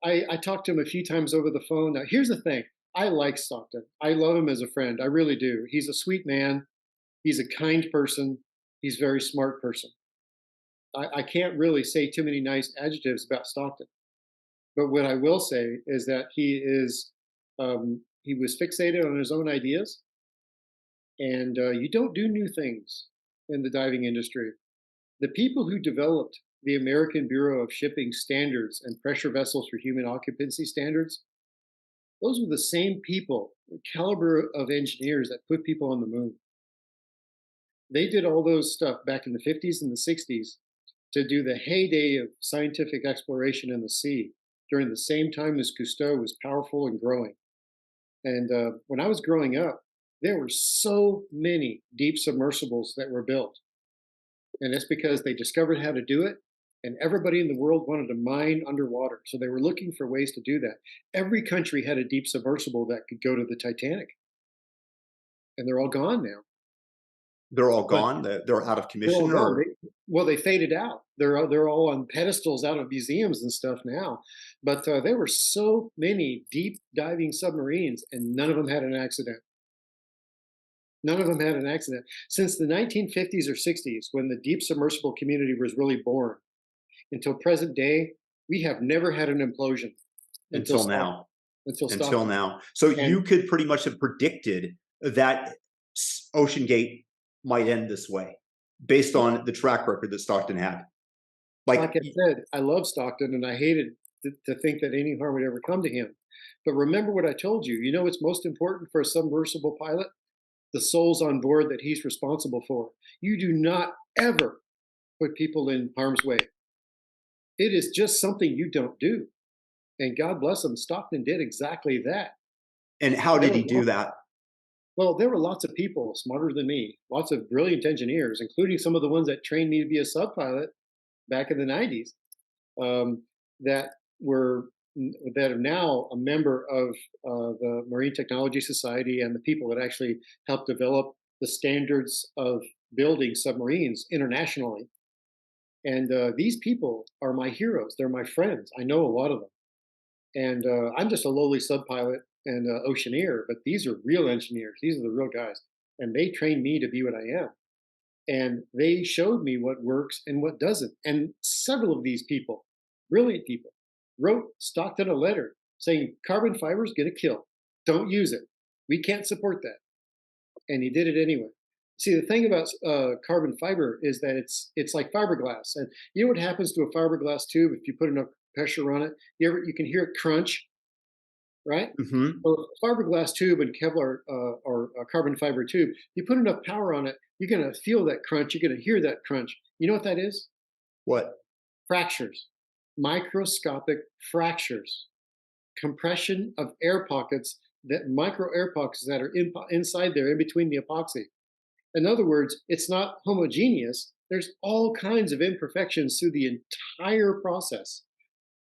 I talked to him a few times over the phone. Now, here's the thing. I like Stockton. I love him as a friend. I really do. He's a sweet man. He's a kind person. He's a very smart person. I can't really say too many nice adjectives about Stockton. But what I will say is that he was fixated on his own ideas, and you don't do new things in the diving industry. The people who developed the American Bureau of Shipping Standards and pressure vessels for human occupancy standards, those were the same people, the caliber of engineers that put people on the moon. They did all those stuff back in the 50s and the 60s to do the heyday of scientific exploration in the sea during the same time as Cousteau was powerful and growing. And when I was growing up, there were so many deep submersibles that were built. And that's because they discovered how to do it. And everybody in the world wanted to mine underwater. So they were looking for ways to do that. Every country had a deep submersible that could go to the Titanic. And they're all gone now. They're all But gone. They're out of they're all commission, gone. or They faded out. They're all on pedestals out of museums and stuff now. But there were so many deep diving submarines, and none of them had an accident. None of them had an accident. Since the 1950s or 60s, when the deep submersible community was really born, until present day, we have never had an implosion until until Stockton. now. Until Until Stockton. now. So And you could pretty much have predicted that Ocean Gate might end this way based on the track record that Stockton had. Like, like I said, I love Stockton, and I hated to think that any harm would ever come to him. But remember what I told you. You know what's most important for a submersible pilot? The souls on board that he's responsible for. You do not ever put people in harm's way. It is just something you don't do. And God bless him, Stockton did exactly that. and how There did he were do lots, that? well, there were lots of people smarter than me, lots of brilliant engineers, including some of the ones that trained me to be a sub pilot back in the 90s, um, that were that are now a member of the Marine Technology Society and the people that actually helped develop the standards of building submarines internationally. And these people are my heroes. They're my friends. I know a lot of them. And I'm just a lowly sub pilot and oceaneer, but these are real engineers. These are the real guys. And they trained me to be what I am. And they showed me what works and what doesn't. And several of these people, brilliant people, wrote Stockton a letter saying carbon fiber is going to kill. Don't use it. We can't support that. And he did it anyway. See, the thing about carbon fiber is that it's like fiberglass, and you know what happens to a fiberglass tube if you put enough pressure on it? You can hear it crunch, right? Hmm. Well, fiberglass tube and Kevlar or a carbon fiber tube, you put enough power on it, you're going to feel that crunch. You're going to hear that crunch. You know what that is? What? Fractures, microscopic fractures, compression of air pockets, that micro air pockets that are inside there, in between the epoxy. In other words, it's not homogeneous. There's all kinds of imperfections through the entire process.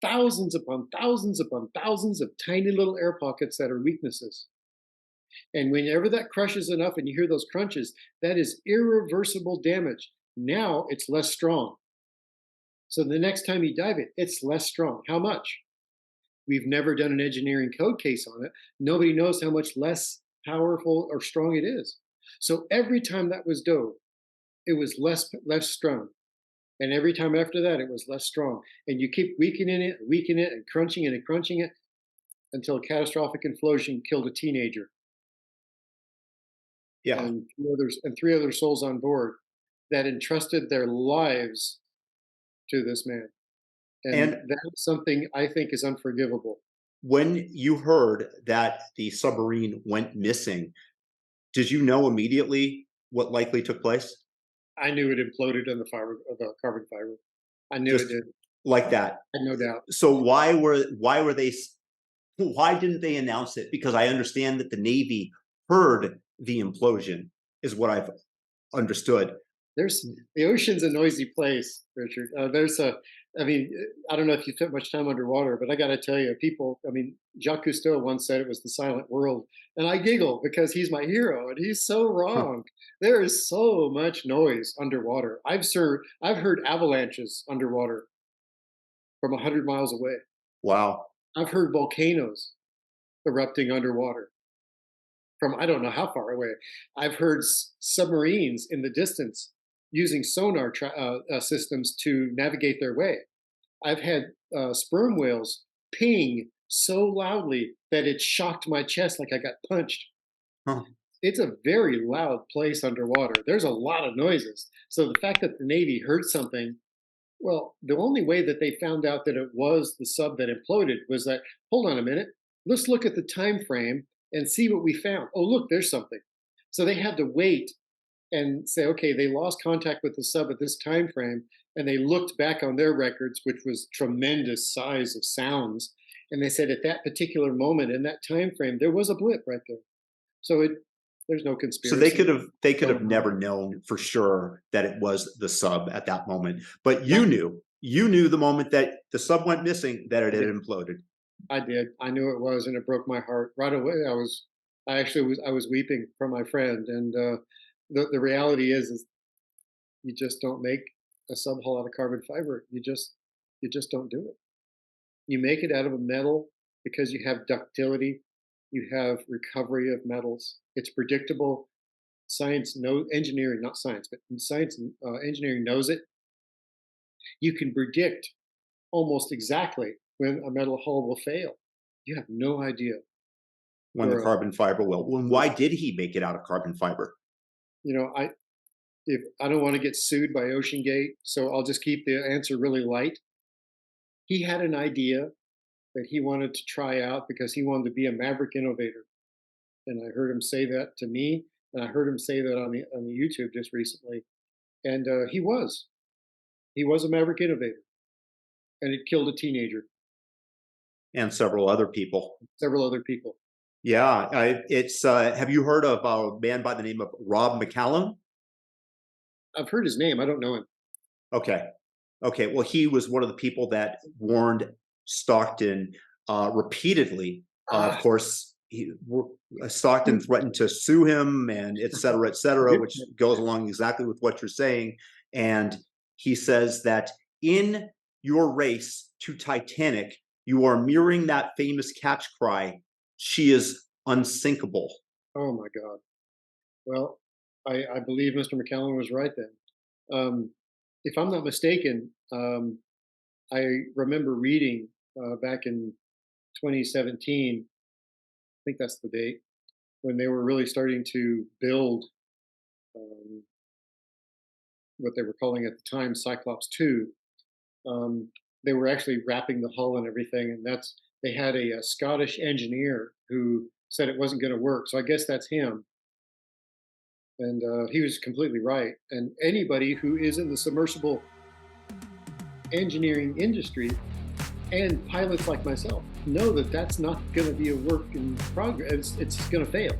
Thousands upon thousands upon thousands of tiny little air pockets that are weaknesses. And whenever that crushes enough and you hear those crunches, that is irreversible damage. Now it's less strong. So the next time you dive it, it's less strong. How much? We've never done an engineering code case on it. Nobody knows how much less powerful or strong it is. So every time that was dove, it was less strong. And every time after that, it was less strong. And you keep weakening it, and crunching it until a catastrophic implosion killed a teenager Yeah. and three other souls on board that entrusted their lives to this man. And And that's something I think is unforgivable. when you heard that the submarine went missing, did you know immediately what likely took place? I knew it imploded in the carbon fiber. I knew it Just did. like that. I had no doubt. So why didn't they announce it? Because I understand that the Navy heard the implosion, is what I've understood. There's the ocean's a noisy place, Richard. I mean, I don't know if you spent much time underwater, but I got to tell you, people. I mean, Jacques Cousteau once said it was the silent world, and I giggle because he's my hero, and he's so wrong. There is so much noise underwater. I've heard avalanches underwater from 100 miles away. Wow. I've heard volcanoes erupting underwater from I don't know how far away. I've heard submarines in the distance using sonar systems to navigate their way. I've had sperm whales ping so loudly that it shocked my chest like I got punched. Huh. It's a very loud place underwater. There's a lot of noises. So the fact that the Navy heard something, well, the only way that they found out that it was the sub that imploded was that, hold on a minute, let's look at the time frame and see what we found. Oh, look, there's something. So they had to wait and say, okay, they lost contact with the sub at this time frame, and they looked back on their records, which was tremendous size of sounds, and they said at that particular moment in that time frame, there was a blip right there. So there's no So conspiracy they could have going never on. known for sure that it was the sub at that moment. But Yeah, you knew the moment that the sub went missing that it I had did. imploded. I did. I knew it was, and it broke my heart right away. I was weeping for my friend, and the reality is you just don't make a sub hull out of carbon fiber. You just don't do it. You make it out of a metal because you have ductility, you have recovery of metals. It's predictable. Science knows engineering, not science, but science engineering knows it. You can predict almost exactly when a metal hull will fail. You have no idea. When the Where carbon fiber will. Well, why did he make it out of carbon fiber? you know, I if I don't want to get sued by OceanGate, so I'll just keep the answer really light. He had an idea that he wanted to try out because he wanted to be a maverick innovator. And I heard him say that to me, and I heard him say that on the YouTube just recently. And he was a maverick innovator, and it killed a teenager, And several other people. several other people. Yeah, it's. Have you heard of a man by the name of Rob McCallum? I've heard his name. I don't know him. Okay, okay. Well, he was one of the people that warned Stockton repeatedly. Of Ah, course, Stockton threatened to sue him, and et cetera, which goes along exactly with what you're saying. And he says that in your race to Titanic, you are mirroring that famous catch cry, "She is unsinkable." oh my God. Well, I believe Mr. McCallum was right then. If I'm not mistaken, I remember reading back in 2017. I think that's the date when they were really starting to build um, what they were calling at the time Cyclops 2. They were actually wrapping the hull and everything, and they had a Scottish engineer who said it wasn't going to work. So I guess that's him, and he was completely right. And anybody who is in the submersible engineering industry and pilots like myself know that that's not going to be a work in progress. It's going to fail.